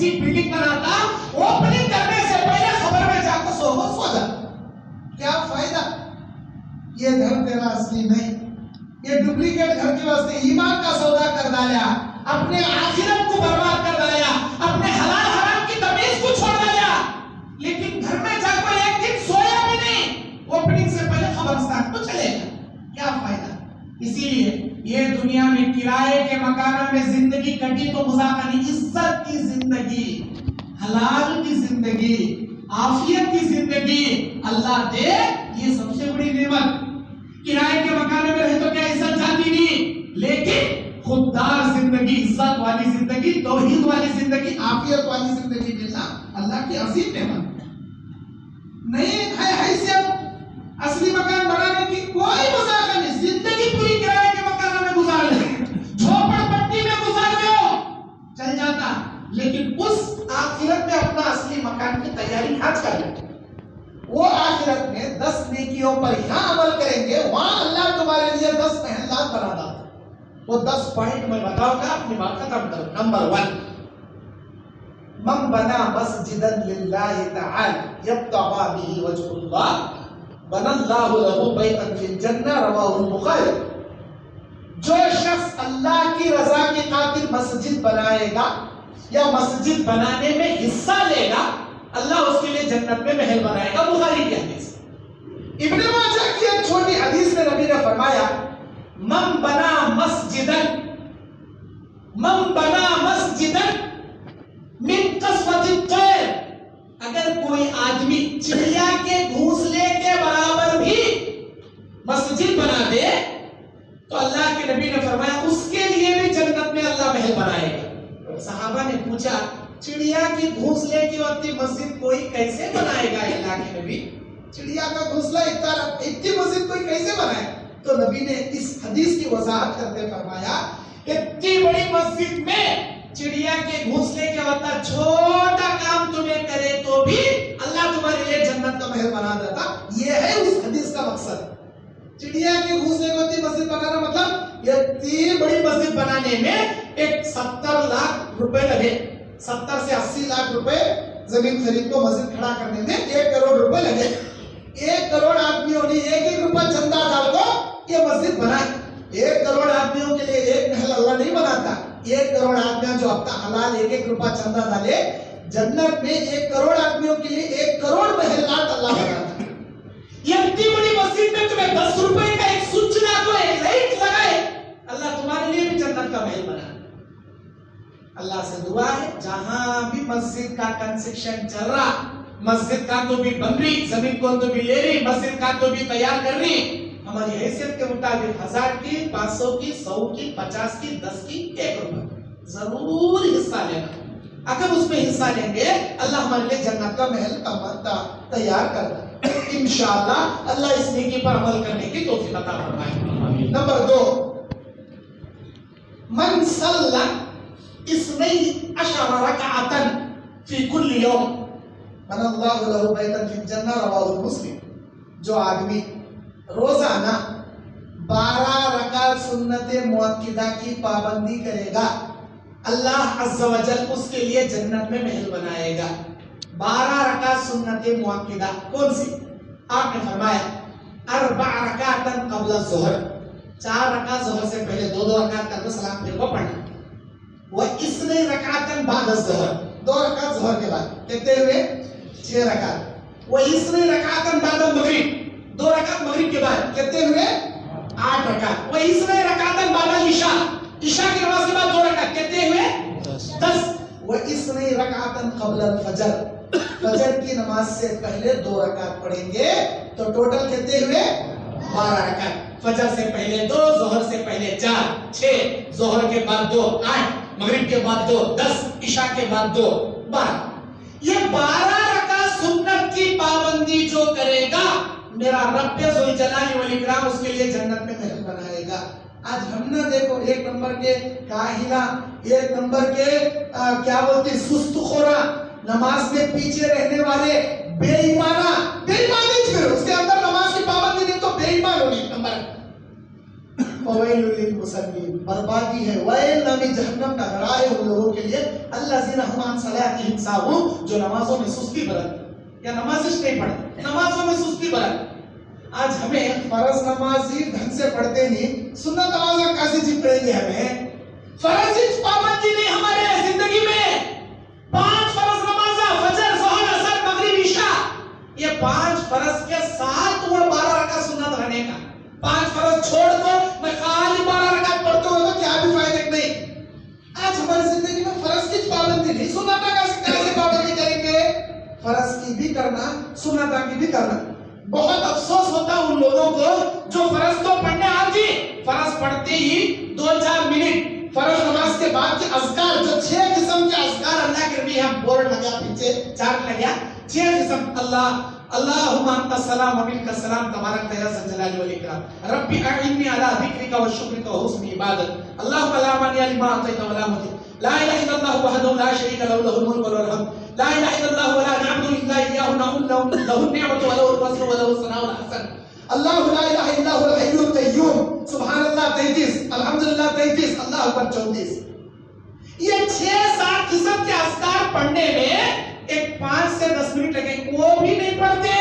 सी building बनाता, opening करने से पहले खबर में जाकर सो जा। क्या फायदा? ये घर तेरा असली नहीं, ये डुप्लीकेट घर के वास्ते ईमान का सौदा कर डाला, अपने आखिरत को बर्बाद कर डाला, अपने हलाल हराम की तमीज को छोड़ डाला। लेकिन घर में जाकर एक दिन सोया भी नहीं, ओपनिंग से पहले खबरस्तान को चलेगा, क्या फायदा? इसीलिए ये दुनिया में किराए के मकानों में जिंदगी कटी तो मजाक नहीं, इज्जत की जिंदगी, हलाल की जिंदगी, आफियत की जिंदगी अल्लाह दे, ये सबसे बड़ी नेमत। किराए के मकान में रहे तो क्या इज्जत जाती नहीं, लेकिन खुददार जिंदगी, इज्जत वाली जिंदगी, तौहीद वाली जिंदगी, आफियत वाली जिंदगी मिलना अल्लाह की अजीम नेमत। नहीं है हैसियत असली मकान बनाने की, कोई मजाक नहीं, जिंदगी पूरी किराए के मकान में गुजार ले, झोपड़पट्टी में गुजार दो, चल जाता। लेकिन उस आखिरत में अपना असली मकान की तैयारी आज कर ले। वो आखिरत में 10 नेकियों पर यहाँ अमल करेंगे, वहां अल्लाह तुम्हारे लिए 10 महलात बना देता। वो 10 पॉइंट मैं बताऊंगा, अपनी बात खत्म करूं। नंबर 1, मन बना मस्जिदन लिल्लाहि तआला यब्तगा बिही वजहुल्लाह बनल्लाहु लहु बैतन फिल जन्नह, रवाहुल बुखारी। जो शख्स अल्लाह की रजा की खातिर मस्जिद बनाएगा या मस्जिद बनाने में हिस्सा लेगा, अल्लाह उसके लिए जन्नत में महल बनाएगा। बुखारी की हदीस। इब्ने माजा की एक छोटी हदीस में नबी ने फरमाया, मन बना मस्जिदन मिन कसवति तैर, अगर कोई आदमी चिड़िया के घोंसले के बराबर भी मस्जिद बना दे तो अल्लाह के नबी ने फरमाया उसके लिए भी जन्नत में अल्लाह महल बनाएगा। सहाबा ने पूछा, चिड़िया की घोंसले की वक्त मस्जिद कोई कैसे बनाएगा अल्लाह के नबी? चिड़िया का घोंसला इतनी मस्जिद कोई कैसे बनाए? तो नबी ने इस हदीस की वजाहत करते फरमाया, इतनी बड़ी मस्जिद में चिड़िया के घोंसले के वक्त छोटा काम तुम्हें करे तो भी अल्लाह तुम्हारे लिए जन्नत का महल बना देता। ये है उस हदीस का मकसद। चिड़िया के घोंसले की मस्जिद बनाना मतलब इतनी बड़ी मस्जिद बनाने में एक 70 लाख रुपए लगे, 70 से 80 लाख रुपए जमीन खरीद को मस्जिद खड़ा करने में 1 करोड़ रुपए लगे। 1 करोड़ आदमियों ने 1-1 रुपया चंदा डाल को ये मस्जिद बनाई। 1 करोड़ आदमियों के लिए एक महल अल्लाह नहीं बनाता। 1 करोड़ आदमी जो अपना हलाल 1-1 रुपया चंदा डाले, जन्नत में 1 करोड़ आदमियों के लिए 1 करोड़ महलात अल्लाह बनाता। ये इतनी बड़ी मस्जिद में तुम्हें 10 रुपए का एक सूचना को एक लाइट लगाए, अल्लाह तुम्हारे लिए भी जन्नत का महल बना। अल्लाह से दुआ है, जहां भी मस्जिद का कंस्ट्रक्शन चल रहा, मस्जिद का तो भी बन रही, जमीन को तो भी ले रही, मस्जिद का तो भी तैयार कर रही, हमारी हैसियत के मुताबिक 1000 की, 500 की, 100 की, 50 की, 10 की, 1 रुपया जरूर हिस्सा लेना। अगर उसमें हिस्सा लेंगे अल्लाह हमारे लिए जन्नत का महल तैयार करता है। इंशाअल्लाह अल्लाह इस नेकी पर अमल करने की तौफीक अता फरमाए। नंबर 2, मन सल्ला इस्नई अशरा रकअतन फी कुल्ली यौम बनल्लाहु लहु बैतन फिल जन्नह, रवाहुल मुस्लिम। जो आदमी रोजाना 12 रकात सुन्नते मुअक्किदा की पाबंदी करेगा, अल्लाह अज़्ज़ा व जल उसके लिए जन्नत में महल बनाएगा। 12 रकात सुन्नते मुअक्किदा कौन सी? आपने फरमाया 4 रकातन क़ब्ल ज़ुहर, 4 रकात ज़ुहर से पहले 2-2 रकात करके सलाम फिर को पढ़ना। वह इसने रकातन बाद ज़ुहर, 2 रकात ज़ुहर के बाद, कितने हुए? 6 रकात। वह इसने रकातन बाद मगरिब, 2 रकात मगरिब के बाद, कितने हुए? 8 रकात। वह इसने रकातन बाद इशा, इशा की नमाज के बाद 2 रकात, कितने हुए? 10। वह इसने रकातन क़ब्ल फजर, फजर की नमाज से पहले 2 रकात पढ़ेंगे तो टोटल कितने हुए? 12 रकात। फजर से पहले 2, ज़ोहर से पहले 4, 6, ज़ोहर के बाद 2, 8, मगरिब के बाद 2, 10, इशा के बाद 2, 12। ये 12 रकात सुन्नत की पाबंदी जो करेगा, मेरा रब ज़ुल जलाली वल इकराम उसके लिए जन्नत में महल बनाएगा। आज हम ना देखो 1 नंबर के काहिला, 1 नंबर के क्या बोलते सुस्तखोरा, नमाज में पीछे रहने वाले, बेईमानी फिर उसके अंदर नमाज की पाबंदी नहीं तो बेईमान होगी। नंबर وَوَيْلٌ لِلْمُصَلِّينَ، بربادی ہے، ویل نامی جہنم کا گڑھا ہے ان لوگوں کے لیے، الذین هم عن صلاتهم ساہون، جو نمازوں میں سستی برت یا نمازش نہیں پڑھتے، نمازوں میں سستی برت۔ آج ہمیں فرض نمازی ڈھنگ سے پڑھتے نہیں، سنت نمازیں کیسے جی پڑھیں گے ہمیں؟ فرض پابندی نہیں ہمارے زندگی میں۔ 5 فرض نمازیں، فجر، ظہر، عصر، مغرب، عشاء، یہ 5 فرض کے ساتھ وہ 12 رکعت سنت رہنے کا۔ 5 فرض چھوڑ دو، میں خالی 12 رکعت پڑھتا ہوں تو کیا بھی فائدہ نہیں۔ آج ہماری زندگی میں فرض کی پابندی نہیں، سنت کا کیسے پابندی کریں گے؟ فرض کی بھی کرنا، سنت کی بھی کرنا۔ بہت افسوس ہوتا ان لوگوں کو جو فرض تو پڑھنے آتی، فرض پڑھتے ہی 2-4 منٹ فرض نماز کے بعد کے اذکار، جو 6 قسم کے اذکار اللہ کے نبی ہم بورڈ لگا پیچھے چارٹ لگا، 6 قسم، اللہم انت السلام و منک السلام تبارک یا ذا الجلال والاکرام، ربی اعنی علی ذکرک و شکرک و حسن عبادت، اللہم لا مانع لما اعطیت ولا معطی، لا الہ الا اللہ وحدہ لا شریک له له الملک وله الحمد، لا الہ الا اللہ ولا نعبد الا اياه له النعمة وله الفضل وله الثناء الحسن، اللہ لا الہ الا هو الحی القیوم، سبحان اللہ 33، الحمدللہ 33، اللہ اکبر 34۔ یہ 6-7 قسم کے اذکار پڑھنے میں ایک 5 سے 10 منٹ لگیں، وہ بھی نہیں پڑھتے۔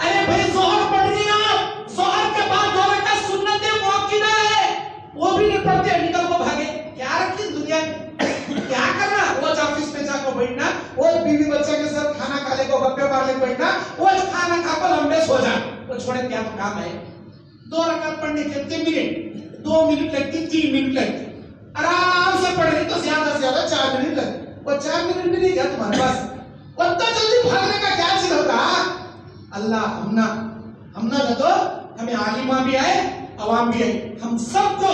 ارے بھائی ظہر پڑھنی آپ، ظہر کے بعد 2 رکعت سنت مؤکدہ ہے، وہ بھی نہیں پڑھتے، نکل کو بھاگے۔ کیا رکھی دنیا میں، کیا کرنا؟ وہ آفس میں جا کو بیٹھنا، وہ بیوی بچہ کے ساتھ کھانا کھا لے کو گپے مار لے بیٹھنا، وہ کھانا کھا کو لمبے سو جا، وہ چھوڑے کیا تو کام ہے۔ 2 رکعت پڑھنے کے کتنے منٹ؟ 2 منٹ لگتی، 3 منٹ لگتی، آرام سے پڑھ رہی تو زیادہ سے زیادہ 4 منٹ لگتی، وہ 4 منٹ بھی نہیں گیا تمہارے پاس، اتنا جلدی بھاگنے کا کیا چیز ہوتا؟ اللہ ہمنا نہ تو ہمیں عالمہ بھی آئے، عوام بھی آئے، ہم سب کو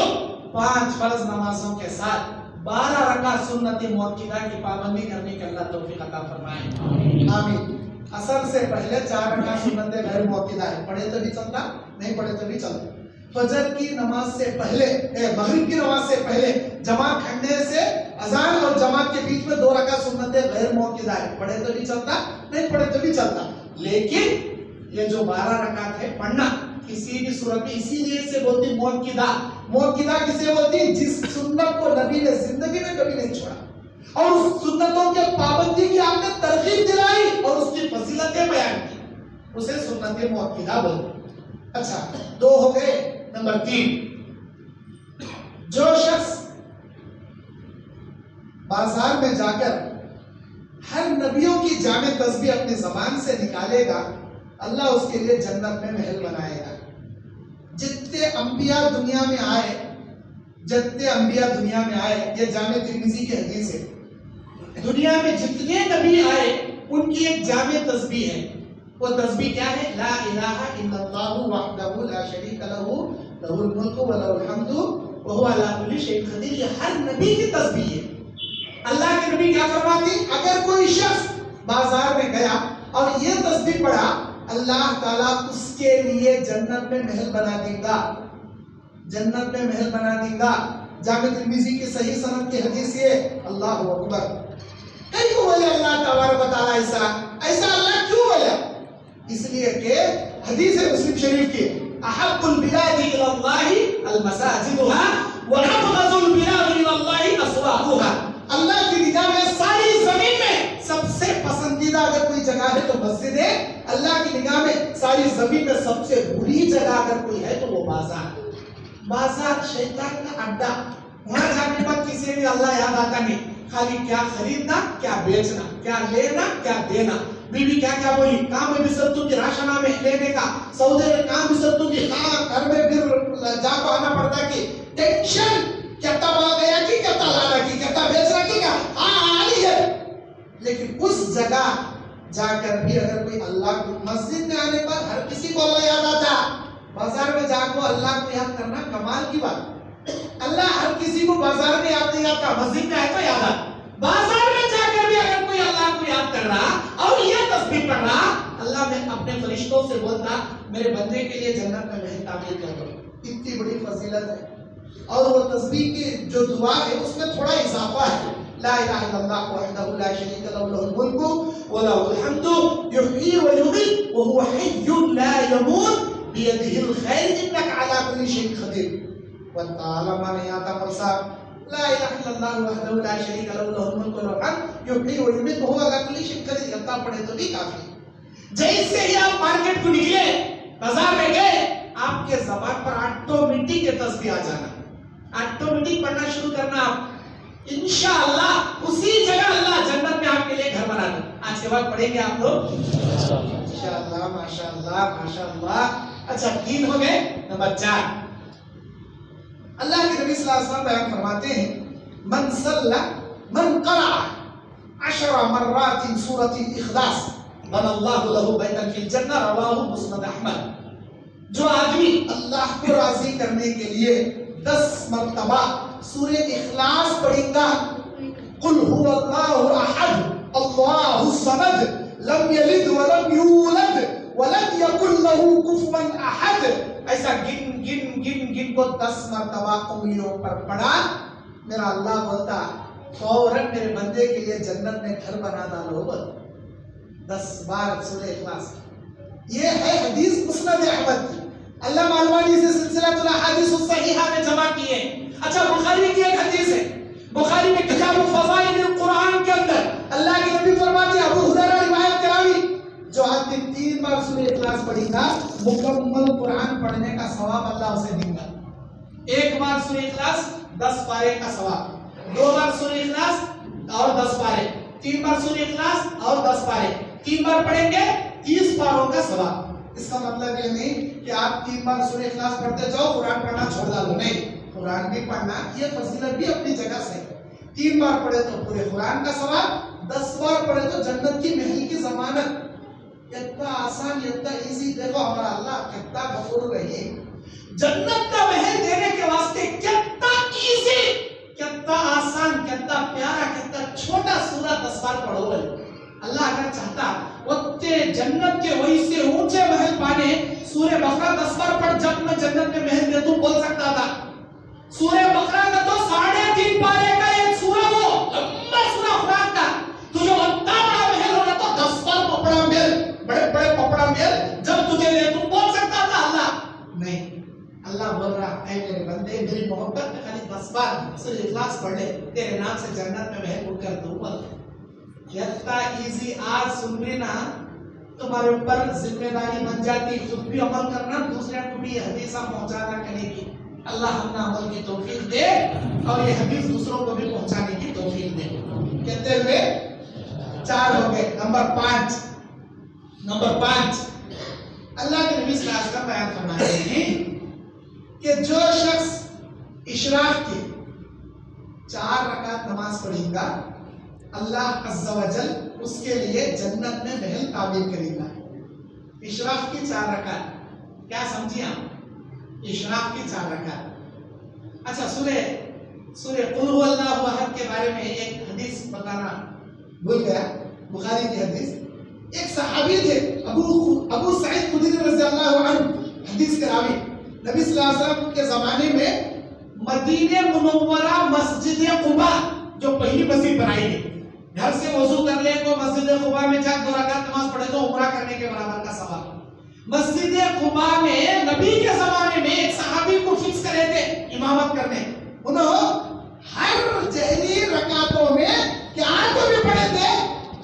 5 فرض نمازوں کے ساتھ 12 رکعت سنت مؤکدہ کی پابندی کرنے کے اللہ توفیق عطا فرمائے، آمین۔ عصر سے پہلے 4 رکعت سنت غیر مؤکدہ ہے، پڑھے تو بھی چلتا، نہیں پڑھے تو بھی چلتا۔ فجر کی نماز سے پہلے، مغرب کی نماز سے پہلے جماعت کھڑنے سے اذان اور جماعت کے بیچ میں 2 رکعت سنت غیر مؤکدہ ہے، پڑھے تو بھی چلتا، نہیں پڑھے تو بھی چلتا۔ لیکن یہ جو 12 رکعت ہے پڑھنا کسی بھی صورت میں، اسی لیے سے بولتی مؤکدہ۔ مؤکدہ کسے بولتی؟ جس سنت کو نبی نے زندگی میں کبھی نہیں چھوڑا اور اس سنتوں کے پابندی کی آپ نے ترغیب دلائی اور اس کی فضیلتیں بیان کی، اسے سنت مؤکدہ بولتے۔ اچھا 2 ہو گئے۔ نمبر 3، جو شخص بازار میں جا کر ہر نبیوں کی جامع تسبیح اپنی زبان سے نکالے گا، اللہ اس کے لیے جنت میں محل بنائے گا۔ جتنے انبیاء دنیا میں آئے، یہ جامع ترمذی کی حدیث ہے، دنیا میں جتنے نبی آئے ان کی ایک جامع تسبیح ہے، وہ تسبیح کیا ہے؟ لا الہ الا اللہ وحدہ لا شریک لہ لہ الملک و لہ الحمد وہو علی کل شیء قدیر۔ یہ ہر نبی کی تسبیح ہے۔ اللہ کے نبی کیا فرماتی؟ اگر کوئی شخص بازار میں گیا اور یہ تسبیح پڑھا، اللہ تعالیٰ اس کے لیے جنت میں محل بنا دے گا، جنت میں محل بنا دے گا۔ جامع ترمذی کی صحیح سند کی حدیث یہ، اللہ اکبر۔ کیوں بولے اللہ تبارک و تعالیٰ ایسا اللہ کیوں بولا؟ اس لیے کہ حدیث مسلم شریف کی، احب البلاد الى اللہ المساجدها وابغض البلاد الى اللہ اسواقها۔ اللہ کی نگاہ میں ساری زمین میں سب سے پسندیدہ اگر کوئی جگہ ہے تو مسجد ہے، اللہ کی نگاہ میں ساری زمین میں سب سے بری جگہ اگر کوئی ہے تو وہ بازار۔ بازار شیطان کا اڈا، وہاں جانے پر کسی بھی اللہ یاد آتا نہیں، خالی کیا خریدنا، کیا بیچنا، کیا لینا، کیا دینا۔ بیوی کیا کیا بولی، کام میں بسرتوں کی راشنہ میں لینے کا، سودے میں کام بسرتوں کی، گھر میں پھر جا کو آنا پڑتا کہ ٹینشن، کیا تباہ گیا کی، کیا لانا کی، کیا بیچنا کی، کیا آلی ہے۔ لیکن اس جگہ جا کر بھی اگر کوئی اللہ کو، مسجد میں آنے پر ہر کسی کو اللہ یاد آتا، بازار میں جا کو اللہ کو یاد کرنا کمال کی بات۔ اللہ ہر کسی کو بازار میں یاد نہیں آتا، مسجد میں آئے تو یاد آتا۔ بازار میں جا کر بھی اگر کوئی اللہ کو یاد کر رہا اور یہ تسبیح پڑھ رہا، اللہ میں اپنے فرشتوں سے بولتا میرے بندے کے لیے جنت میں محل تعمیر کر دو۔ اتنی بڑی فضیلت ہے۔ اور وہ تسبیح کی جو دعا ہے اس میں تھوڑا اضافہ ہے، لا الہ الا اللہ وحدہ لا شریک لہ لہ الملک و لہ الحمد یحیی و یمیت وہو حی لا یموت بیدہ الخیر انک علی کل شیء قدیر۔ والله ما نہیں آتا مول صاحب لا الہ الا اللہ وحدہ لا شریک لہ لہ الملک وله الحمد یحیی ویمیت وهو علی کل شیء قدیر. اللہ پڑھے تو بھی کافی. جیسے ہی آپ مارکیٹ کو نکلے بازار میں گئے آپ کے زبان پر آٹومیٹک یہ تسبیح آ جانا, آٹومیٹک پڑھنا شروع کرنا آپ انشاءاللہ اسی جگہ اللہ جنت میں آپ کے لیے گھر بنا دے. آج کے بعد پڑھیں گے آپ لوگ انشاءاللہ. ماشاءاللہ ماشاءاللہ. اچھا 3 ہو گئے. نمبر 4 اللہ کے نبی صلی اللہ علیہ وسلم بیان فرماتے ہیں من صلی من قرأ 10 مرات سورۃ الاخلاص بنى اللہ له بیتا فی الجنہ. رواہ مسند احمد. جو آدمی اللہ کو راضی کرنے کے لیے 10 مرتبہ سورہ اخلاص پڑھے گا, قل هو اللہ احد اللہ الصمد لم یلد ولم یولد ولم یکن له کفوا احد, ایسا گن گن گن گن کو 10 مرتبہ انگلیوں پر پڑھا, میرا اللہ بولتا فوراً میرے بندے کے لیے جنت میں گھر بنا ڈالو. 10 بار سورہ اخلاص. یہ ہے حدیث مسند احمد کی. علامہ البانی سے سلسلہ الاحادیث الصحیحہ میں جمع کی ہے. اچھا بخاری کی ایک حدیث ہے, بخاری میں کتاب فضائل القرآن کے اندر اللہ کے نبی فرماتے ہیں, ابو ہریرہ روایت کراوی, جو آدمی 3 بار سورہ اخلاص پڑھے گا مکمل قرآن پڑھنے کا ثواب اللہ اسے دے گا. 1 بار سورہ اخلاص 10 پارے کا ثواب, 2 بار سورہ اخلاص اور 10 پارے, 3 بار سورہ اخلاص اور 10 پارے, 3 بار پڑھیں گے 30 پاروں کا ثواب. اس کا مطلب یہ نہیں کہ آپ 3 بار سورہ اخلاص پڑھتے جاؤ قرآن پڑھنا چھوڑ ڈالو, نہیں, قرآن بھی پڑھنا, یہ فضیلت بھی اپنی جگہ سے. 3 بار پڑھے تو پورے قرآن کا ثواب, 10 بار پڑھے تو جنت کی محل کی ضمانت. اتنا آسان, اتنا ایزی. دیکھو ہمارا اللہ کتنا غفور رحیم, جنت کا محل دینے کے واسطے کتنا ایزی, کتنا آسان, کتنا پیارا, کتنا چھوٹا سورہ 10 بار پڑھو. اللہ اگر چاہتا اتنے جنت کے وہی سے اونچے محل پانے, سورہ بقرہ 10 بار پڑھ, جب میں جنت میں محل دے دوں بول سکتا تھا. سورہ بقرہ کا تو 3.5 پارے کا ایک سورہ, وہ لمبا سورہ قرآن کا, تجھے اتنا بڑا محل ہونا تو 10 بار پپڑا محل, بڑے بڑے پپڑا محل جب تجھے دے دوں بول سکتا تھا. اللہ نہیں, اللہ بول رہا اے میرے بندے میری محبت میں خالی 10 بار سورہ اخلاص پڑھ لے, تیرے نام سے جنت میں محل بک کر دوں. کتنا ایزی. آج سن بھی نا تمہارے اوپر ذمہ داری بن جاتی, خود بھی عمل کرنا, دوسرے کو بھی حدیثہ پہنچانا کرنے کی. اللہ ہم نے عمل کی توفیق دے اور یہ حدیث دوسروں کو بھی پہنچانے کی توفیق دے. کہتے ہوئے 4 ہو گئے. نمبر 5 اللہ کے نبی صلی اللہ علیہ وسلم بیان فرماتے ہیں کہ جو شخص اشراق کی 4 رکعت نماز پڑھے گا, اللہ عز و جل اس کے لیے جنت میں محل تعمیر کرے گا. اشراق کی 4 رکعت, کیا سمجھیں آپ؟ اشراق کی 4 رکعت. اچھا سورہ قل هو اللہ احد کے بارے میں ایک حدیث بتانا بھول گیا, بخاری کی حدیث. ایک صحابی تھے ابو سعید خدری رضی اللہ عنہ, حدیث کے راوی. نبی صلی اللہ علیہ وسلم کے زمانے میں مدینہ منورہ مسجد قباء جو پہلی مسجد بنائی گئی, گھر سے وضو کر لے کو مسجد قباء میں جا 2 رکعت نماز پڑھے تو عمرہ کرنے کے برابر کا ثواب. مسجد قباء میں نبی کے زمانے میں ایک صحابی کو فکس کرے تھے امامت کرنے. انہوں ہر جہری رکعتوں میں کیا تو بھی پڑھے تھے,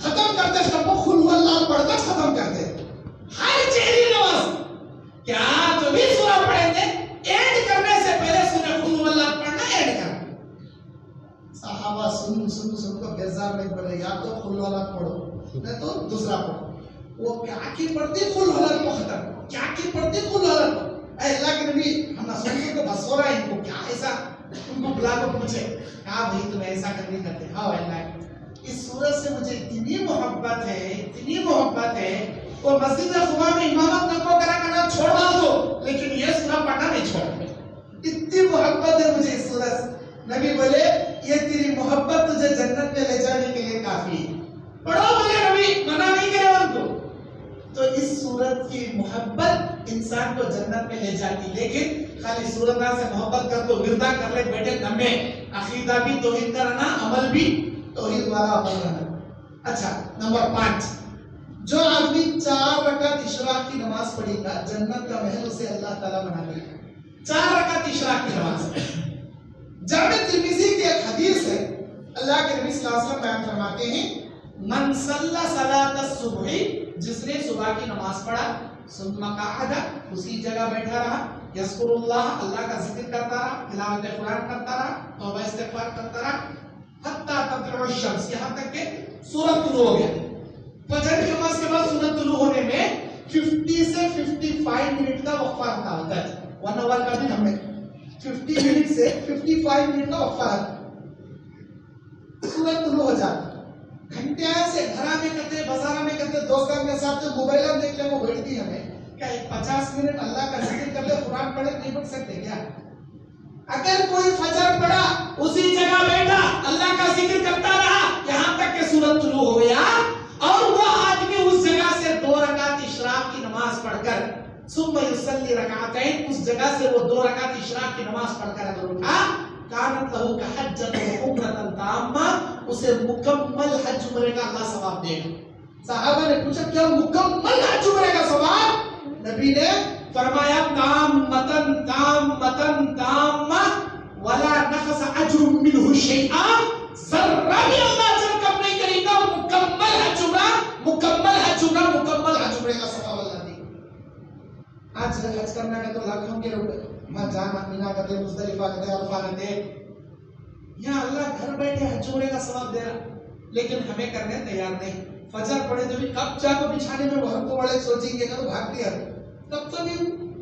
ختم کرتے سب کو قل هو اللہ پڑھ کر ختم کرتے. ہر جہری نماز کیا تو بھی سورہ پڑھے تھے, اینڈ کرنے سے پہلے سورہ قل هو اللہ پڑھنا اینڈ کرنا. صحابہ سن کو بیزار نہیں پڑے, یا تو قل هو اللہ پڑھو نہیں تو دوسرا پڑھو. وہ کیا کی پڑھتی قل هو اللہ کو ختم, کیا کی پڑھتی قل هو اللہ کو. اے اللہ کے نبی ہم نہ سن کو بس ہو رہا ہے, ان کو کیا ایسا, ان کو بلا کو پوچھے کہا بھائی تم ایسا کرنے کرتے. ہاں اللہ اس سورت سے مجھے اتنی محبت ہے, وہ مسجد قباء میں امامت نہ کو کرنا چھوڑ دو, لیکن یہ سورہ پڑھنا نہیں چھوڑنا. اتنی محبت ہے مجھے اس سورت سے. نبی بولے یہ تیری محبت تجھے جنت میں لے جانے کے لیے کافی ہے, پڑھو بولے نبی, منع نہیں کرے ان کو. تو اس سورت کی محبت انسان کو جنت میں لے جاتی. لیکن خالی سورت سے محبت کر تو وردہ کر لے بیٹے دم میں, عقیدہ بھی توحید کرنا, عمل بھی توحید والا عمل کرنا. اچھا نمبر 5, جو آدمی 4 رکعت اشراق کی نماز پڑھے گا جنت کا محل اسے اللہ تعالیٰ بنا دے گا. 4 रकात इशराक की नमाज। जामे तिर्मिज़ी की एक हदीस है, अल्लाह के नबी सल्लल्लाहु अलैहि वसल्लम बयान फरमाते हैं, मन सल्ला सलात सुबह, जिसने सुबह की नमाज पढ़ा, सुम्मा क़अदा, उसी जगह बैठा रहा, यज़कुरुल्लाह, अल्लाह का जिक्र करता रहा, तिलावत कुरान करता रहा, तौबा इस्तिग़फ़ार करता रहा, हत्ता ततलुअ शम्स, यहाँ तक के सूरज तुलू हो गया। फजर की नमाज के बाद सूरज तुलू होने में 50 से 55 मिनट का वक्फा होता है, 1 आवर का भी हमें 50 मिनट से 55 मिनट का वक्फा है, सूरज तुलू हो जाता। घंटे से घरा में करते, बाजार में करते, दोस्तों के साथ मोबाइल में देख ले, वो बैठती हमें क्या 50 मिनट अल्लाह का जिक्र कर ले, कुरान पढ़े, नहीं पढ़ सकते क्या? अगर कोई फजर पढ़ा, उसी जगह बैठा, अल्लाह का जिक्र करता रहा, यहाँ तक के सूरज तुलू हो गया, और वो आदमी उस जगह से 2 रकात इशराक की नमाज पढ़कर सुम्मा युसल्ली रकातैन, उस जगह से वो 2 रकात इशराक की नमाज पढ़कर अगर उठा, कानत लहू का हज्जत व उम्रतन ताम्मा, उसे मुकम्मल हज उम्रे का अल्लाह सवाब देगा। सहाबा ने पूछा क्या मुकम्मल हज उम्रे का सवाब? नबी ने फरमाया ताम्मतन ताम्मतन ताम्मा वला नक़स अज्रु मिनहु शैआ, ज़र्रा भी अल्लाह अजर कम नहीं करेगा, मुकम्मल हज उम्रा, मुकम्मल हज उम्रा, मुकम्मल हज उम्रे का सवाब अल्लाह देगा। आज हज करने का तो लाखों के रुपए, मत जाना, मीना का दे, मुज़दलिफा का दे, अरफा का दे, यहाँ अल्लाह घर बैठे हज उम्रे का सवाब दे रहा, लेकिन हमें करने तैयार नहीं। फजर पढ़े तो भी कब जाको बिछाने में बहुत तो बड़े सोचेंगे ना, तो भाग दिया, तब तो भी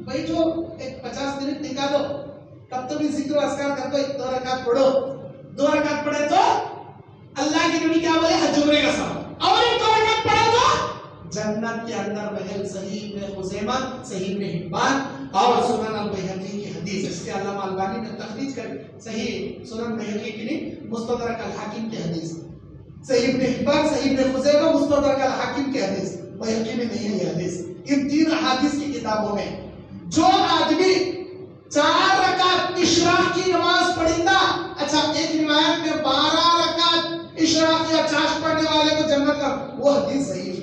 बैठो, एक 50 मिनट निकालो, तब तो भी जिक्र अस्कार कर दो, 2 रकात पढ़ो, 2 रकात पढ़े तो अल्लाह के नबी क्या बोले, हज उम्रे का सवाब, और एक 2 रकात पढ़े तो जन्नत के अंदर महल। सही इब्न खुज़ैमा, सही इब्न हिब्बान और सुनन अल-बैहक़ी की हदीस, इसके अल्लामा अलबानी ने तखरीज कर, सही सुनन बैहक़ी की नहीं, मुस्तदरक अल-हाकिम की हदीस, सही इब्न हिब्बान, सही इब्न खुज़ैमा, मुस्तदरक अल-हाकिम की हदीस, बैहक़ी में नहीं है ये हदीस। इन 3 हदीस की किताबों में जो आदमी 4 रकात इशराक की नमाज पढ़ेगा, अच्छा एक रिवायत में 12 रकात इशराक या चाश पढ़ने वाले को जन्नत का, वो हदीस सही है।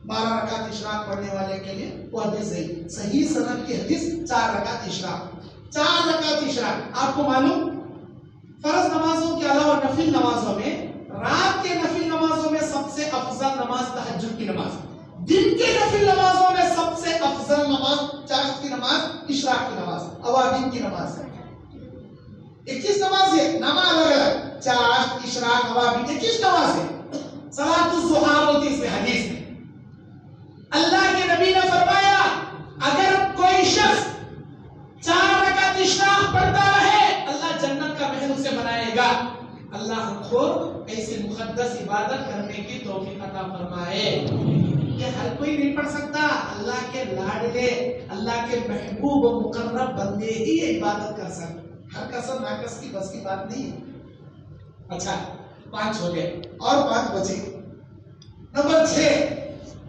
12 रकात इशराक पढ़ने वाले के लिए वो हदीस सही, सही सनद की हदीस 4 रकात इशराक, 4 रकात इशराक। आपको मालूम फर्ज नमाजों के अलावा नफिल नमाजों में, रात के नफिल नमाजों में सबसे अफजल नमाज तहज्जुद की नमाज, दिन के नफिल नमाजों में सबसे अफजल नमाज चाश्त की नमाज, इशराक की नमाज, अवाबिन की नमाज। 21 नमाज है, नामा अलग अलग, चाश्त, इशराक, अवाबिन 21 नमाज है। सलातुज़ ज़ुहा बोलती है इसमें हदीस में। अल्लाह के नबी ने फरमाया अगर कोई शख्स 4 रकात इशराक पढ़ता है, अल्लाह जन्नत का महल उसे बनाएगा। अल्लाह हमको ऐसी मुक़द्दस इबादत करने की तौफीक अता फरमाए। ये हर कोई नहीं पढ़ सकता, अल्लाह के लाडले, अल्लाह के महबूब और मुकर्रब बंदे ही ये इबादत कर सकते, हर कसर नाकस की बस की बात नहीं है। अच्छा 5 हो गए और 5 बचे। नंबर 6,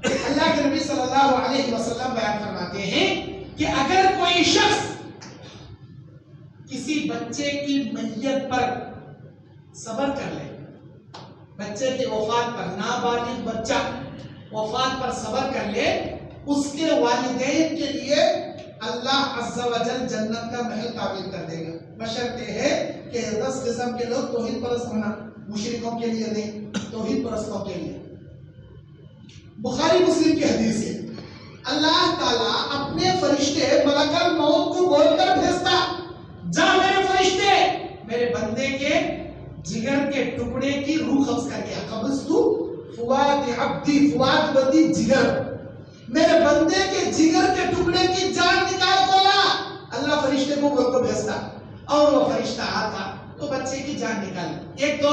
अल्लाह के नबी सल्लल्लाहु अलैहि वसल्लम बयान फरमाते हैं कि अगर कोई शख्स किसी बच्चे की मैयत पर सब्र कर ले, बच्चे की वफात पर, नाबालिग बच्चा वफात पर सब्र कर ले, उसके वालिदैन के लिए अल्लाह अज़्ज़ा व जल जन्नत का महल तामीर कर देगा, बशर्ते है कि 10 किस्म के लोग तौहीद परस्त होना, मुशरिकों के लिए नहीं, तौहीद परस्तों के लिए। बुखारी मुस्लिम की हदीस है, अल्लाह ताला अपने फरिश्ते मलकल मौत को बोलकर भेजता, जा मेरे फरिश्ते मेरे बंदे के जिगर के टुकड़े की रूह कब्ज करके, कब्ज़तु फुआद अब्दी, फुआद बदी जिगर, मेरे बंदे के जिगर के टुकड़े की जान निकाल को ला। अल्लाह फरिश्ते को बोल को भेजता, और वो फरिश्ता आता तो बच्चे की जान निकाल। एक तो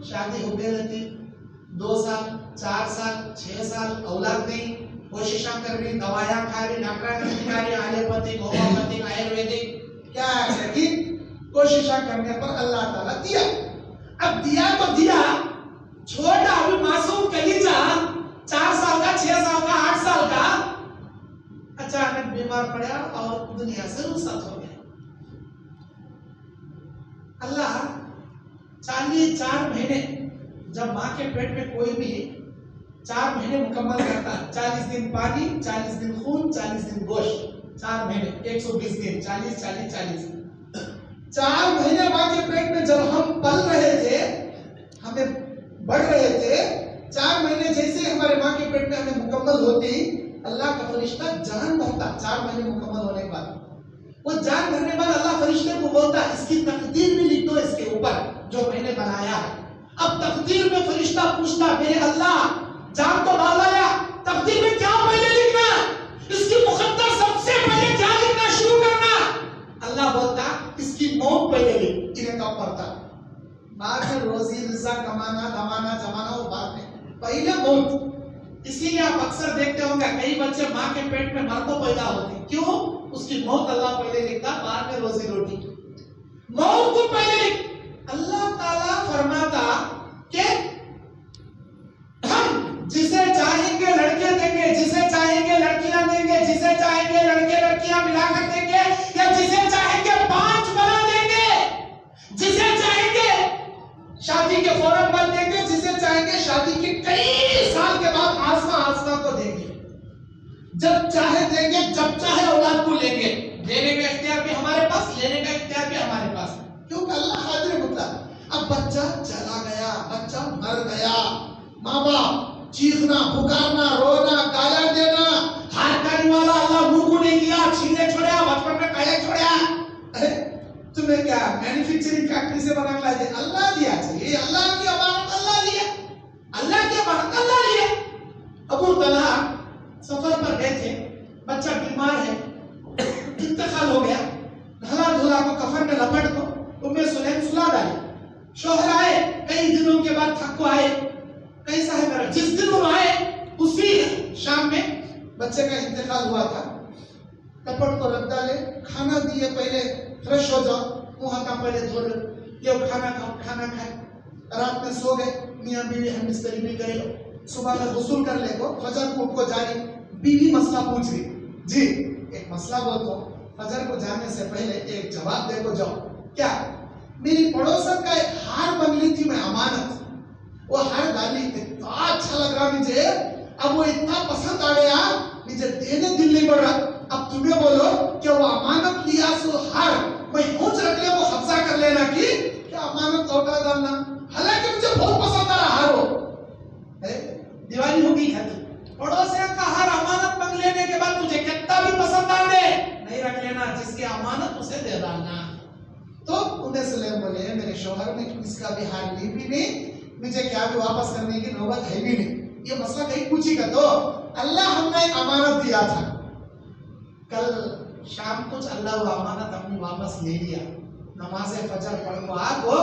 शादी हो गई रहती, 2 साल 4 साल 6 साल औलाद नहीं, कोशिश कर रही, दवाइयां खा रही, डॉक्टर दिखा रही, एलोपैथिक, होम्योपैथिक, आयुर्वेदिक, क्या है कि कोशिश करने पर अल्लाह ताला दिया। अब दिया तो दिया, छोटा अभी मासूम कलीजा 4 साल का, 6 साल का, 8 साल का अचानक बीमार पड़ा और दुनिया से रुखसत हो गया। अल्लाह 4 महीने, जब माँ के पेट में कोई भी 4 महीने मुकम्मल करता, 40 दिन पानी, 40 दिन खून, 40 दिन गोश्त, 4 महीने 120 दिन 40 40 40 4 महीने माँ के पेट में जब हम पल रहे थे, हमें बढ़ रहे थे, 4 महीने जैसे हमारे माँ के पेट में हमें मुकम्मल होती, अल्लाह का फरिश्ता जान भरता। 4 महीने मुकम्मल होने के बाद वो जान भरने के बाद अल्लाह फरिश्ते को बोलता, इसकी तकदीर भी लिख दो इसके ऊपर जो मैंने बनाया है। अब तकदीर में फरिश्ता पूछता, मेरे अल्लाह जान तो डाला या तकदीर में क्या पहले लिखना, इसकी मुकद्दर सबसे पहले क्या लिखना शुरू करना? अल्लाह बोलता, इसकी मौत पहले लिख। इन्हें कब पड़ता? बाद में रोजी रिज़ा कमाना धमाना जमाना वो बाद में, पहले मौत। इसीलिए आप अक्सर देखते होंगे कई बच्चे माँ के पेट में मर को पैदा होते, क्यों? उसकी मौत अल्लाह पहले लिखता, बाद में रोजी रोटी। मौत को पहले लिख। अल्लाह ताला फरमाता कि हम जिसे चाहेंगे लड़के देंगे, जिसे चाहेंगे लड़कियां देंगे, जिसे चाहेंगे लड़के लड़कियां मिलाकर देंगे, या जिसे चाहेंगे 5 बना देंगे, जिसे चाहेंगे शादी के फौरन बन देंगे, जिसे चाहेंगे शादी के कई साल के बाद आसमां को देंगे, जब चाहे देंगे, जब चाहे औलाद को लेंगे। देने का इख्तियार भी हमारे पास, लेने का इख्तियार भी हमारे पास, क्योंकि अल्लाह हाजिर मुतलक। अब बच्चा चला गया, बच्चा मर गया, माँ बाप चीखना पुकारना रोना गालियां देना, हाथ करने वाला अल्लाह मुंह को नहीं दिया, छीने छोड़ा, बचपन में काया छोड़ा। अरे तुम्हें क्या मैन्युफैक्चरिंग फैक्ट्री से बना के लाए? अल्लाह दिया चाहिए, अल्लाह की अमानत अल्लाह लिया, अल्लाह की अमानत अल्लाह लिया। अबू तलहा सफर पर गए थे, बच्चा बीमार है, इंतकाल हो गया, धला धुला को कफन में लपेट दो, उम्मे सुलैम सुला डाली। शौहर आए, कई दिनों के बाद थक को आए, कैसा है मेरा? जिस दिन वो आए उसी शाम में बच्चे का इंतकाल हुआ था। लपट को रख डाले, खाना दिए, पहले फ्रेश हो जाओ, मुंह हाथ पहले धो लो, ये खाना खाओ, खाना खाए। रात में सो गए, मियां बीवी हम बिस्तरी भी करे, सुबह में गुस्ल कर ले को, फजर को उठ को जारी, बीवी मसला पूछ रही, जी एक मसला बोल दो, फजर को जाने से पहले एक जवाब दे को जाओ। क्या? मेरी पड़ोसन का एक हार मंगली थी मैं अमानत, वो हार डाली, इतना अच्छा लग रहा मुझे, अब वो इतना पसंद आ गया, मुझे देने दिल नहीं बढ़ रहा। अब तुम्हें बोलो कि वो अमानत लिया सो हार मैं होच रख ले, वो कब्जा कर लेना कि क्या अमानत लौटा डालना? हालांकि मुझे बहुत पसंद आ रहा हार, वो दिवाली होगी खत्म, पड़ोसियों का हार अमानत मांग लेने के बाद तुझे कितना भी पसंद आ दे नहीं रख लेना, जिसकी अमानत उसे दे डालना। तो उन्हें सलेम बोले, मेरे शौहर ने किसका भी हार ली भी नहीं, मुझे क्या भी वापस करने की नौबत है भी नहीं, ये मसला कहीं पूछेगा तो अल्लाह हमने एक अमानत दिया था, कल शाम कुछ अल्लाह वो अमानत अपनी वापस ले लिया, नमाज फजर पढ़ को आपको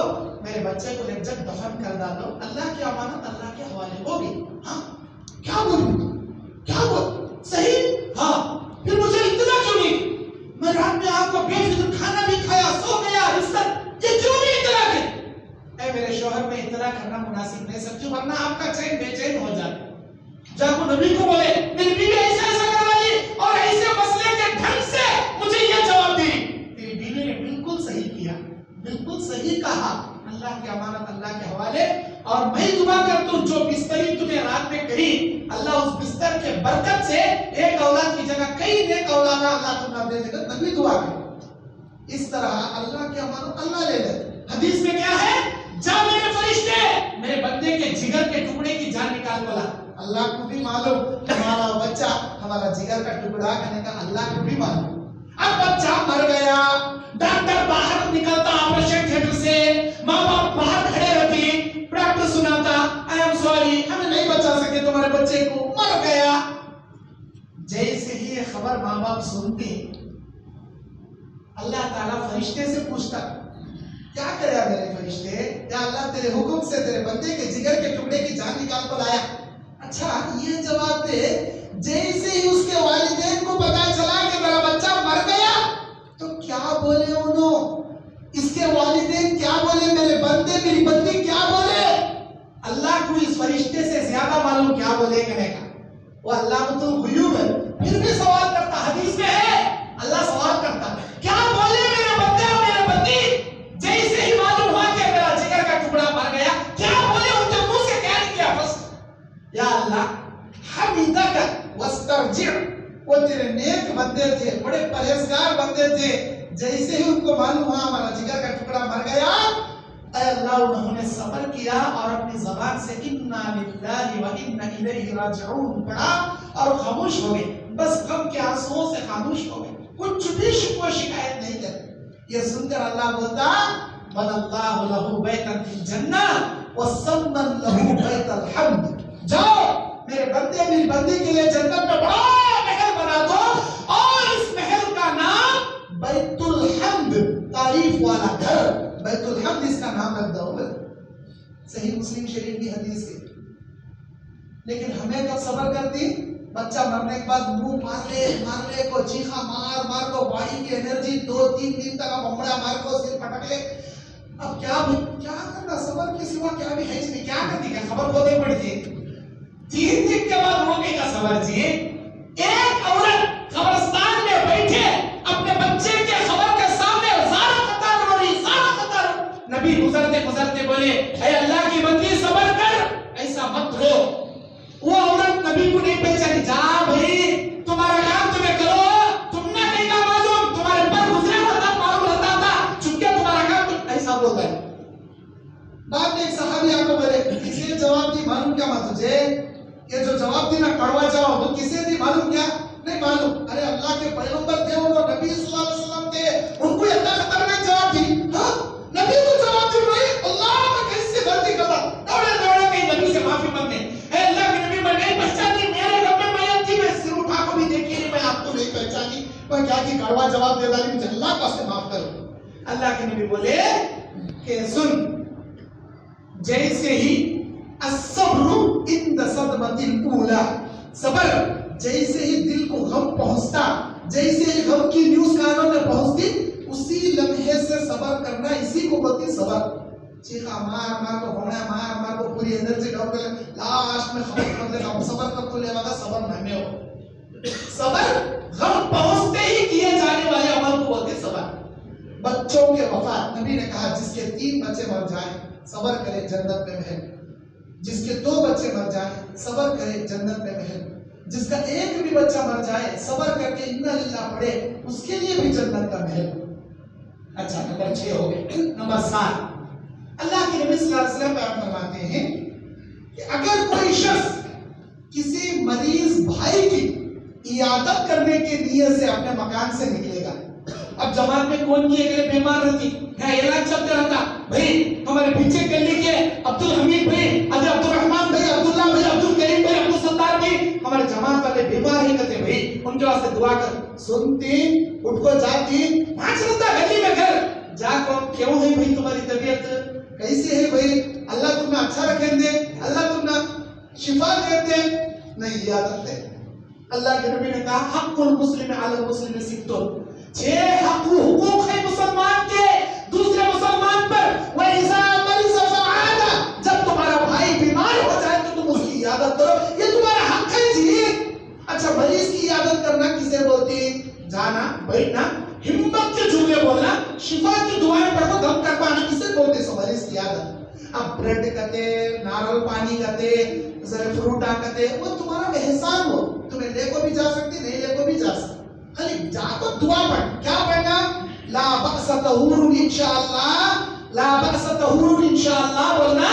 मेरे बच्चे को एक जग दफन कर डालो, अल्लाह की अमानत अल्लाह के हवाले होगी। हाँ क्या बोलूं, क्या बोल सही, हाँ फिर मुझे इतना क्यों नहीं, मैं रात में आपको बेफिक्र खाना भी खाया, सो गया, इज्जत ये क्यों नहीं इतना के? ऐ मेरे शौहर में इतना करना मुनासिब नहीं समझो, वरना आपका चैन बेचैन हो जाए। जाको नबी को बोले, मेरी बीवी ऐसा ऐसा कर रही और ऐसे मसले के ढंग से मुझे ये जवाब दी, तेरी बीवी ने बिल्कुल सही किया, बिल्कुल सही कहा, अल्लाह की अमानत अल्लाह के हवाले। और मैं दुआ करता हूं जो बिस्तरी तुम्हें रात में करी, अल्लाह उस बिस्तर के बरकत से एक औलाद की जगह कई नेक औलाद अल्लाह तुम्हें दे देगा। नबी दुआ करे, इस तरह अल्लाह की अमानत अल्लाह ले ले। हदीस में क्या है? जा मेरे फरिश्ते मेरे बंदे के जिगर के टुकड़े की जान निकाल बोला। अल्लाह को भी मालूम हमारा बच्चा हमारा जिगर का टुकड़ा करने का, अल्लाह को भी मालूम। अब बच्चा मर गया, डॉक्टर बाहर निकलता ऑपरेशन थिएटर से, माँ बाप बाहर खड़े रहते, डॉक्टर सुनाता आई एम सॉरी हमें नहीं बचा सके तुम्हारे बच्चे को, मर गया। जैसे ही ये खबर माँ बाप सुनते, अल्लाह ताला फरिश्ते से पूछता, क्या करे मेरे फरिश्ते, या अल्लाह तेरे हुक्म से तेरे बंदे के जिगर के टुकड़े की जान निकाल कर लाया। अच्छा ये जवाब दे, जैसे ही उसके वालिदैन को पता चला कि मेरा बच्चा मर गया, तो क्या बोले उन्होंने, इसके वालिदैन क्या बोले, मेरे बंदे मेरी बंदी क्या बोले? अल्लाह को इस फरिश्ते से ज्यादा मालूम क्या बोले कहने का। वो अल्लाह को तो गुयूब है, फिर भी सवाल करता, हदीस में है अल्लाह सवाल करता, क्या बोले मेरे बंदे और मेरे बंदी? जैसे ही मालूम हुआ कि मेरा जिगर का टुकड़ा मर गया, क्या बोले उनके मुंह से क्या निकला? या अल्लाह हमीदक वस्तरजिअ, वो तेरे नेक बंदे थे, बड़े परहेजगार बंदे थे, जैसे ही उनको मालूम हुआ हमारा जिगर का टुकड़ा मर गया, अल्लाह उन्होंने सब्र किया और अपनी जबान से इन्ना लिल्लाहि व इन्ना इलैहि राजिऊन पढ़ा और खामोश हो गए। बस गम के आंसुओं से खामोश हो गए, कुछ भी शिकवा शिकायत नहीं करते। ये सुनकर अल्लाह बोलता बनल्लाहु लहू बैतन फिल जन्नह व सम्मन लहू बैतल हम्द, जाओ मेरे बंदे मेरी बंदी के लिए जन्नत में बड़ा महल बना दो और इस महल का नाम बैतुल हम्द, तारीफ वाला घर, बैतुल हम्द इसका नाम रख दो। सही मुस्लिम शरीफ की हदीस है। लेकिन हमें कब सब्र करती, बच्चा मरने के बाद मुंह मार ले को चीखा मार को बॉडी की एनर्जी 2-3 दिन तक अब उमड़ा मार को सिर पटक ले। अब क्या करना, सब्र के सिवा क्या भी है इसमें, क्या करती, क्या खबर खोदनी पड़ती। 3 दिन के बाद रोने का सब्र चाहिए। एक औरत कब्रिस्तान में बैठे अपने बच्चे के खबर के सामने ज़ारा कतार रो रही, ज़ारा कतार। नबी गुजरते बोले ऐ अल्लाह की बंदी सब्र कर, ऐसा मत रो। वो औरत नबी को नहीं पहचानी, जा भाई तुम्हारा काम तुम्हें करो, तुमने नहीं ना मालूम, तुम्हारे पर गुजरे होता मालूम रहता था, चुपके तुम्हारा काम तुम, ऐसा बोलता है। बाद में एक सहाबी आपको बोले किसी जवाब दी, मालूम क्या बात तुझे, ये जो जवाब दी ना कड़वा जवाब, वो किसे दी मालूम क्या, नहीं मालूम। अरे अल्लाह के पैगंबर थे, वो नबी सल्लल्लाहु अलैहि वसल्लम थे, उनको इतना खतरनाक जवाब दी। हाँ नबी को जवाब दी, भाई अल्लाह मैं कैसे गलती करता, दौड़े कहीं नबी से माफी मांगने, है अल्लाह के नबी मैं नहीं पहचानी, मेरे घर में मैयत थी, मैं सिर उठा को भी देखी नहीं, मैं आपको नहीं पहचानी, मैं क्या की कड़वा जवाब दे डाली, मुझे अल्लाह को से माफ करो। अल्लाह के नबी बोले कि सुन, जैसे ही अस्सब्रु इंद सदमतिल ऊला, सब्र जैसे ही दिल को गम पहुंचता, जैसे ही गम की न्यूज कानों में पहुंचती, उसी लम्हे से सब्र करना, इसी को बोलती सब्र। चीखा मार को होना मार को पूरी एनर्जी डाउन कर, लास्ट में खबर कर देगा सब्र कर तो लेगा, सब्र नहीं हो। सब्र गम पहुंचते ही किए जाने वाले अमल को बोलते सब्र। बच्चों के वफात, नबी ने कहा जिसके 3 बच्चे मर जाएं सब्र करे जन्नत में महल, जिसके 2 बच्चे मर जाएं सब्र करे जन्नत में महल, जिसका 1 भी बच्चा मर जाए सब्र करके इन्ना लिल्लाह पढ़े उसके लिए भी जन्नत का महल। अच्छा नंबर 6 हो गए। नंबर 7 अल्लाह के नबी सल्लल्लाहु अलैहि वसल्लम बयान फरमाते हैं कि अगर कोई शख्स किसी मरीज भाई की इयादत करने के नियत से अपने मकान से निकलेगा, अब जमात में कौन की अकेले बीमार रहती है, इलाज चलता रहता, भाई हमारे पीछे गली के अब्दुल हमीद भाई, अब्दुल रहमान भाई, अब्दुल्ला भाई, अब्दुल करीम भाई, अब्दुल सत्तार भाई, हमारे जमात वाले बीमार ही करते भाई, उनके वास्ते दुआ कर। सुनती उठ को जाती, पांच रहता गली में घर जाको, क्यों है भाई तुम्हारी तबीयत कैसी है भाई, अल्लाह तुमने अच्छा रखे दे, अल्लाह तुमने शिफा दे दे, नहीं याद रखते। अल्लाह के नबी ने कहा हक़्क़ुल मुस्लिम अला मुस्लिम सित्तुन, 6 हुकूक है मुसलमान के दूसरे मुसलमान पर। व इज़ा मरिज़ फआदा, जब तुम्हारा भाई बीमार हो जाए तो तुम उसकी इयादत करो, ये तुम्हारा हक है जी। अच्छा मरीज की इयादत करना किसे बोलती, जाना बैठना हिम्मत के जुमले बोलना, शिफा की दुआएं पढ़ो, दम कर पाना, किसे बोलते सो मरीज की इयादत। अब ब्रेड कते, नारियल पानी कते, जरा फ्रूट कते, वो तुम्हारा एहसान हो, तुम्हें लेको भी जा सकती, नहीं लेको भी जा सकती, खाली जाको दुआ पढ़। क्या पढ़ना, ला बअस तहूरुन इंशाअल्लाह, ला बअस तहूरुन इंशाअल्लाह बोलना।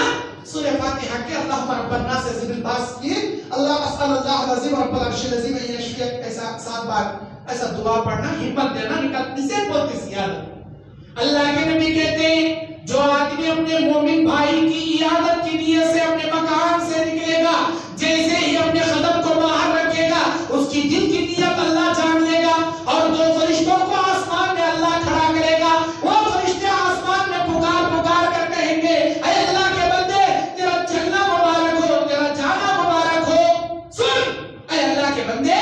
सूरह फातिहा के अल्लाहुम्मा रब्बन नास से जिबिल बास की अल्लाह अस्अलुल्लाह अज़ीम रब्बल अर्शिल अज़ीम अन यशफियक, ऐसा 7 बार ऐसा दुआ पढ़ना, हिम्मत देना, निकल इसे बोलते सियादत। अल्लाह के नबी कहते हैं जो आदमी अपने मोमिन भाई की इयादत की नियत से अपने मकान से निकलेगा, जैसे ही अपने कदम को बाहर रखेगा उसकी दिल की नियत अल्लाह जान लेगा, और 2 फरिश्तों को आसमान में अल्लाह खड़ा करेगा। वो फरिश्ते आसमान में पुकार कर कहेंगे ऐ अल्लाह के बंदे तेरा चलना मुबारक हो, तेरा जाना मुबारक हो। सुन ऐ अल्लाह के बंदे,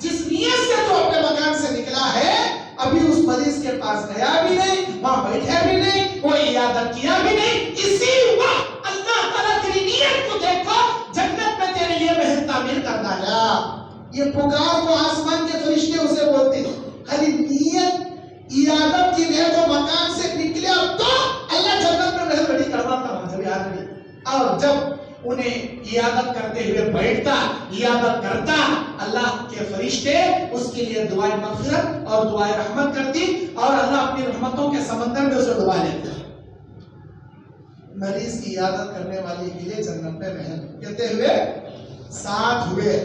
जिस नियत से तू अपने मकान से निकला है, अभी उस मरीज के पास गया भी नहीं, वहां बैठा भी नहीं, कोई इयादत किया भी नहीं, इसी वक्त अल्लाह ताला तेरी नियत को देखो, जन्नत में तेरे लिए महल तामीर कर डाला। ये पुकार को आसमान के फरिश्ते उसे बोलते हैं। खाली नियत इयादत की लिए तो मकान से निकले, अब तो अल्लाह जन्नत में महल बड़ी करवा था, जब याद नहीं। और जब انہیں عیادت کرتے ہوئے بیٹھتا، عیادت کرتا، اللہ کے فرشتے اس کے لیے دعائے مغفرت اور دعائے رحمت کرتی اور اللہ اپنی رحمتوں کے سمندر میں اسے ڈبا لیتا۔ مریض کی عیادت کرنے والے کے لیے جنت میں محل کہتے ہوئے 7 ہوئے۔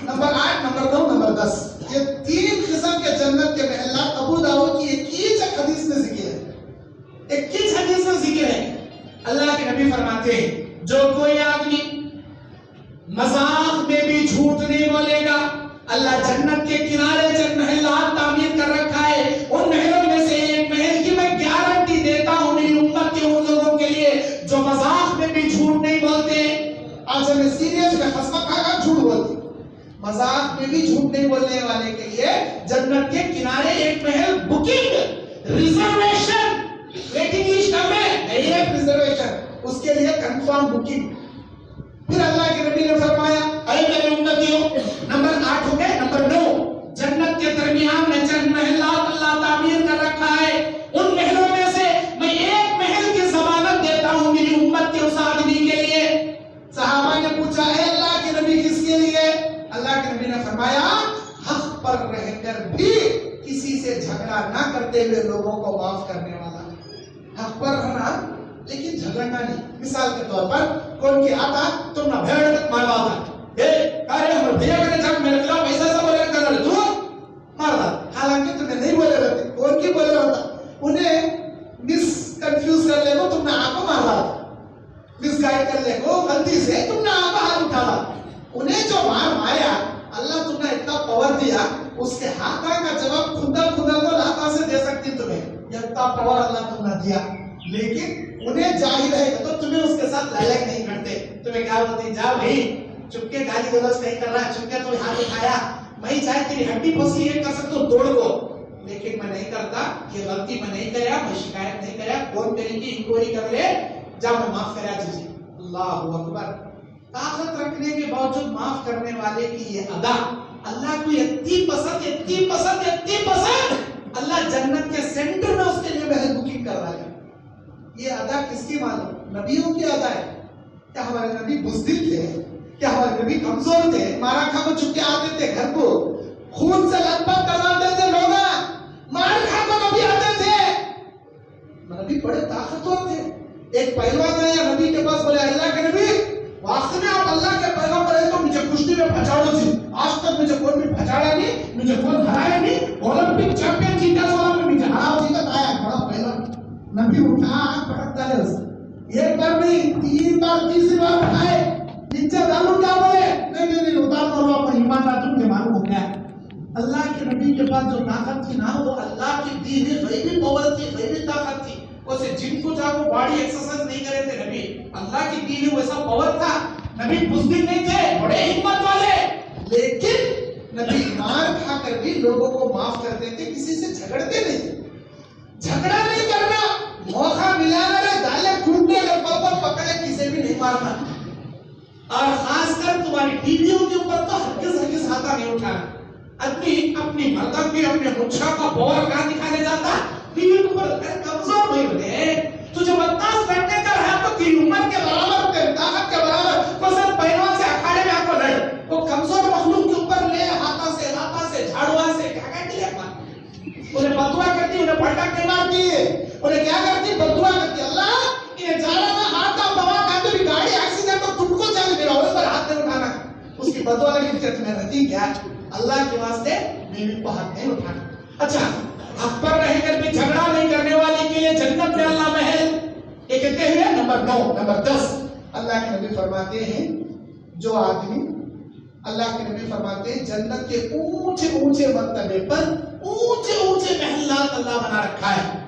نمبر 8، نمبر 9، نمبر 10، یہ 3 قسم کے جنت کے محلات ابو داؤد کی 21 حدیث میں ذکر ہے، 21 حدیث میں ذکر ہے۔ اللہ کے نبی فرماتے ہیں جو کوئی آدمی مذاق میں بھی جھوٹ نہیں بولے گا، اللہ جنت کے کنارے چند محلات تعمیر کر رکھا ہے، ان محلوں میں سے ایک محل کی میں گارنٹی دیتا ہوں میری امت کے ان لوگوں کے لیے جو مذاق میں بھی جھوٹ نہیں بولتے۔ آج ہمیں سیریس میں قسم کھا کر جھوٹ بولتے، مذاق میں بھی جھوٹ نہیں بولنے والے کے لیے جنت کے کنارے ایک Mahal booking, reservation, waiting list میں ایک ریزرویشن، اس کے لیے کنفرم بکنگ۔ پھر اللہ کے نبی نے فرمایا اے میرے امتیوں، نمبر 8 ہو گئے۔ نمبر 9، جنت کے درمیان میں چند محلات اللہ تعمیر کر رکھا ہے، ان محلوں میں سے میں ایک محل کی ضمانت دیتا ہوں میری امت کے اس آدمی کے لیے۔ صحابہ نے پوچھا اے اللہ کے نبی کس کے لیے؟ اللہ کے نبی نے فرمایا حق پر رہ کر بھی کسی سے جھگڑا نہ کرتے ہوئے لوگوں کو معاف کرنے والا۔ حق پر رہنا لیکن جھگڑنا نہیں۔ مثال کے طور پر کون کی آتا تم نہ بھیڑ ماروا تھا، ارے ہم بھیا کرنے جھگ میرے خلاف ایسا سا بولے کر رہے تو مار دا، حالانکہ تمہیں نہیں بولے رہتے، کون کی بولے ہوتا، انہیں مس کنفیوز کر لے گو تم نے آپ کو مار رہا، مس گائیڈ کر لے گو غلطی سے تم نے آپ ہاتھ اٹھا رہا، انہیں جو مار ماریا اللہ تم نے اتنا پاور دیا، اس کے ہاتھا کا جواب خدا خدا تو لاتا سے دے سکتی تمہیں، یہ اتنا پاور اللہ تم نے دیا، لیکن انہیں جاہل ہے تو تمہیں اس کے ساتھ لائق نہیں کرتے، تمہیں کیا ہوتی جا بھائی چپکے گالی گلوچ نہیں کر رہا، چپکے تو ہاتھ اٹھایا، میں چاہے تیری ہڈی پسلی یہ کر سکتا ہوں توڑ کو، لیکن میں نہیں کرتا، یہ غلطی میں نہیں کریا، میں شکایت نہیں کریا، کون میری کی انکوائری کر لے، جا میں معاف کریا جی۔ اللہ اکبر، طاقت رکھنے کے باوجود معاف کرنے والے کی یہ ادا اللہ کو اتنی پسند، اتنی پسند، اتنی پسند، اللہ جنت کے سینٹر میں اس کے لیے محل بکنگ کر رہا ہے۔ یہ ادا کس کی معلوم؟ نبیوں کی ادا ہے۔ کیا ہمارے نبی بزدل تھے؟ کیا ہمارے نبی کمزور تھے؟ مارا کھا کو چپ کے آتے تھے گھر کو، خون سے لت پت کرواتے تھے لوگ، مار کھا کو نبی آتے تھے، نبی بڑے طاقتور تھے۔ ایک پہلوان آیا نبی کے پاس، بولے اللہ کے نبی واقعی میں آپ اللہ کے پیغمبر ہیں تو مجھے کشتی میں پھنساڑو جی، آج تک مجھے کوئی بھی پھنساڑا نہیں، مجھے کوئی ہرایا نہیں، اولمپک چیمپئن جیتا سوال میں مجھے ہراؤ جیتا آیا بڑا پہلوان۔ نبی اٹھا پٹک ڈالے اسے، ایک بار نہیں 3 بار، تیسری بار اٹھائے، نیچے ڈالو کیا بولے نہیں اتار دو، اپنا ایمان لا تم کے معلوم ہو گیا۔ اللہ کے نبی کے پاس جو طاقت تھی نا وہ اللہ کی دی ہوئی غیبی پاور تھی، غیبی طاقت تھی، اسے جن کو جاؤ باڈی ایکسرسائز نہیں کرے تھے نبی، اللہ کی دی ہوئی ویسا پاور تھا۔ نبی بزدل نہیں تھے، بڑے ہمت والے، لیکن نبی مار کھا کر بھی لوگوں کو معاف کرتے تھے، کسی سے جھگڑتے نہیں تھے۔ جھگڑا نہیں کرنا، موقع ملا نہ ڈالے ٹوٹنے لگ پکڑے کسی بھی نہیں مارنا، اور خاص کر تمہاری بیویوں کے اوپر تو ہرگز ہاتھ نہیں اٹھانا۔ اپنی مردوں کی اپنے مچھا کا پاور کہاں دکھانے جاتا، بیوی کے اوپر کمزور ہوئی بنے، تجھے برداشت کرنے کا ہے تو تیری عمر کے برابر، تیری طاقت کے برابر، وہ صرف پہلوان سے اکھاڑے میں آپ کو لڑ، وہ کمزور مخلوق کے اوپر لے ہاتھوں سے جھاڑوا سے کیا کہتی ہے، انہیں بدعا کرتی، انہیں پٹک کے مارتی ہے، انہیں کیا کرتی، بدعا کرتی، اللہ انہیں جانا میں ہاتھ کا دوا کہتے بھی گاڑی ایکسیڈنٹ تو تم کو چاہیے میرا اس پر ہاتھ نہیں اٹھانا، اس کی بدعا لگی کہ تمہیں رہتی کیا، اللہ کے واسطے بیوی کو ہاتھ نہیں اٹھانا۔ اچھا، حق پر رہ کر بھی جھگڑا نہیں کرنے والے کے لیے جنت میں اللہ محل، یہ کہتے ہیں نمبر 9۔ نمبر 10، اللہ کے نبی فرماتے ہیں جو آدمی، اللہ کے نبی فرماتے ہیں جنت کے اونچے اونچے مرتبے پر اونچے اونچے محلات اللہ بنا رکھا ہے،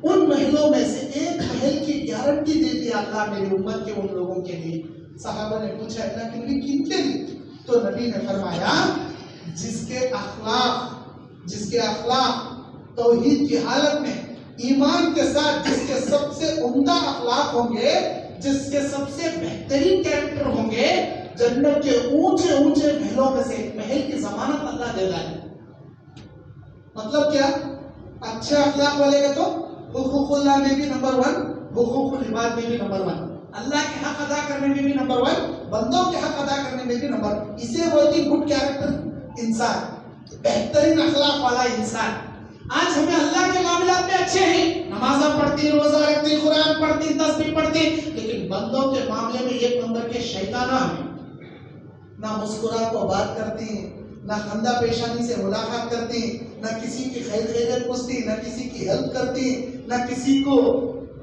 ان محلوں میں سے ایک محل کی گارنٹی دیتی ہے اللہ میری امت کے ان لوگوں کے لیے۔ صحابہ نے پوچھا اللہ کے نبی کن کے لیے؟ تو نبی نے فرمایا جس کے اخلاق توحید کی حالت میں ایمان کے ساتھ، جس کے سب سے عمدہ اخلاق ہوں گے، جس کے سب سے بہترین کیریکٹر ہوں گے، جنت کے اونچے اونچے محلوں میں سے ایک محل کی ضمانت اللہ دے رہا ہے۔ مطلب کیا؟ اچھے اخلاق والے کا تو حقوق اللہ میں بھی نمبر 1 حقوق العباد میں بھی نمبر 1، اللہ کے حق ادا کرنے میں بھی نمبر 1، بندوں کے حق ادا کرنے میں بھی نمبر 1۔ اسے بولتی گڈ کیریکٹر انسان، بہترین اخلاق والا انسان۔ آج ہمیں اللہ کے معاملات میں اچھے ہیں، نمازاں پڑھتی، روزہ رکھتی، قرآن پڑھتی، تسبیح پڑھتی، لیکن بندوں کے معاملے میں ایک نمبر کے شیطانہ ہیں، نہ مسکرا کو بات کرتی، نہ خندہ پیشانی سے ملاقات کرتی، نہ کسی کی خیر خیریت پوچھتی، نہ کسی کی ہیلپ کرتی، نہ کسی کو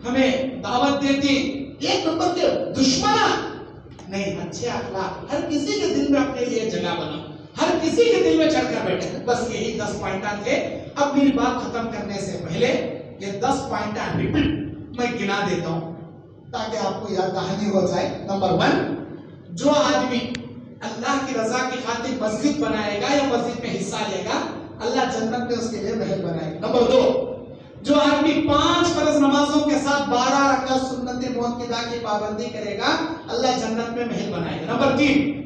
ہمیں دعوت دیتی، ایک نمبر کے دشمن۔ نہیں، اچھے اخلاق، ہر کسی کے دل میں اپنے لیے جگہ بنا، ہر کسی کے دل میں چڑھ کر بیٹھے۔ بس یہی 10 پوائنٹاں تھے۔ اب میری بات ختم کرنے سے پہلے یہ 10 پوائنٹاں میں گنا دیتا ہوں تاکہ آپ کو یاد دہانی ہو جائے۔ نمبر 1، جو آدمی اللہ کی رضا کی خاطر مسجد بنائے گا یا مسجد میں حصہ لے گا، اللہ جنت میں اس کے لیے محل بنائے گا۔ نمبر 2، جو آدمی 5 فرض نمازوں کے ساتھ 12 رکعت سنت مؤکدہ کی پابندی کرے گا، اللہ جنت میں محل بنائے گا۔ نمبر 3،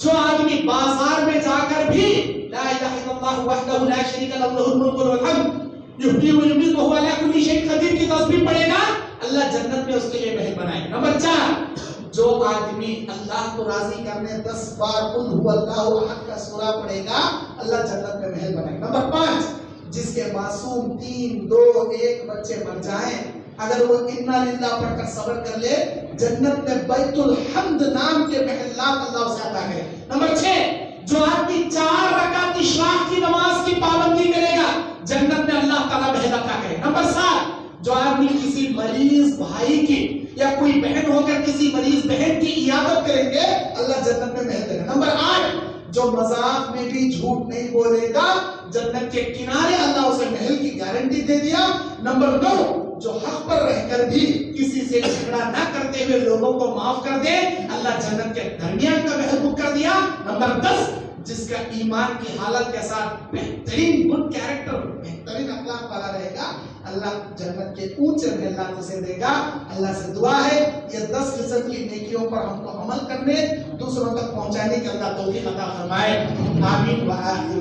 جو آدمی بازار میں جا کر بھی لا الہ الا اللہ وحدہ لا شریک لہ لہ الملک و لہ الحمد یحیی و یمیت وہو علی کل شیء قدیر کی تسبیح پڑھے گا، اللہ جنت میں اس کے لیے محل بنائے گا۔ نمبر 4، جو آدمی اللہ کو راضی کرنے 10 بار قل هو اللہ احد کا سورہ پڑھے گا، اللہ جنت میں محل بنائے گا۔ نمبر 5، جس کے معصوم 3، 2، 1 بچے مر جائیں، اگر وہ انا للہ پڑھ کر صبر کر لے، جنت میں بیت الحمد نام کے محلات اللہ اسے عطا کرے۔ نمبر 6، جو آدمی 4 رکعت اشراق کی نماز کی پابندی کرے گا، جنت میں اللہ تعالیٰ محل عطا کرے۔ نمبر 7، جو آدمی کسی مریض بھائی کی یا کوئی بہن ہو کر کسی مریض بہن کی عیادت کریں گے، اللہ جنت میں محل دے گا۔ نمبر 8، جو مذاق میں بھی جھوٹ نہیں بولے گا، جنت کے کنارے اللہ اسے محل کی گارنٹی دے دیا۔ نمبر 9، جو حق پر رہ کر بھی کسی سے جھگڑا نہ کرتے ہوئے لوگوں کو معاف کر دے، اللہ جنت کے درمیان کا محل بک کر دیا۔ نمبر 10، جس کا ایمان کی حالت کے ساتھ بہترین گڈ کیریکٹر، بہترین اخلاق والا رہے گا، اللہ جنت کے اونچے محلات اسے دے گا۔ اللہ سے دعا ہے یہ 10 قسم کی نیکیوں پر ہم کو عمل کرنے، دوسروں تک پہنچانے کی اللہ توفیق عطا فرمائے۔ آمین و آخر